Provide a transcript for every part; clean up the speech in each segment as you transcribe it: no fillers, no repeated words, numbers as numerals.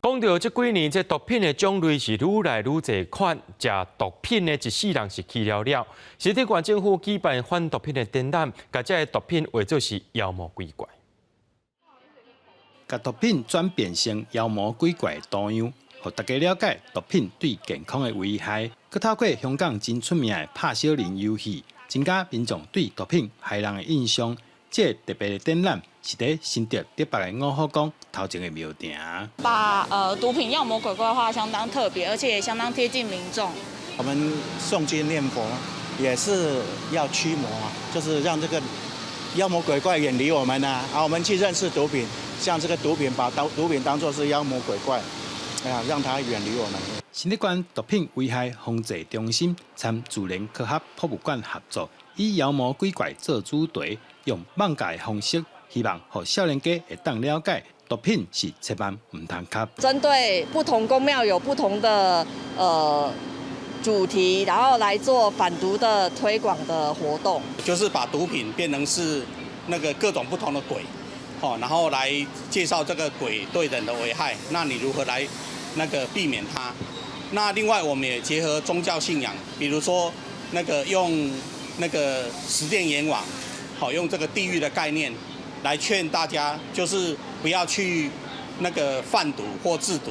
讲到这几年，这毒品的种类是愈来愈侪款，食毒品的一世人是去了了。实体县政府举办反毒品的展览，把这毒品画作是妖魔鬼怪。把毒品转变成妖魔鬼怪的多样，让大家了解毒品对健康的危害。佮透过香港真出名的拍小人游戏，增加民众对毒品害人的印象。这特别的展览是在新竹德北的五虎宫头前的庙埕。把毒品妖魔鬼怪化相当特别，而且也相当贴近民众。我们诵经念佛也是要驱魔啊，就是让这个妖魔鬼怪远离我们啊，我们去认识毒品，像这个毒品把毒品当作是妖魔鬼怪，让它远离我们。新竹县毒品危害防治中心参自然科学博物馆合作，以妖魔鬼怪做主题，用网架的方式，希望让少年家会当了解毒品是千万唔通吸。针对不同公庙有不同的主题，然后来做反毒的推广的活动，就是把毒品变成是那个各种不同的鬼，然后来介绍这个鬼对人的危害，那你如何来那个避免它？那另外我们也结合宗教信仰，比如说那个用那个十殿阎王，用这个地狱的概念来劝大家，就是不要去那个贩毒或制毒。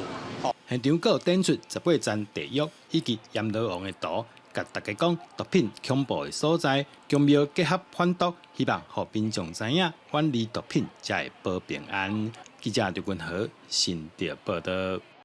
现场还有展出18盏地狱以及阎罗王的图，甲大家讲毒品恐怖的所在，公庙结合反毒，希望让民众知影远离毒品才会保平安。记者刘君豪新竹报道。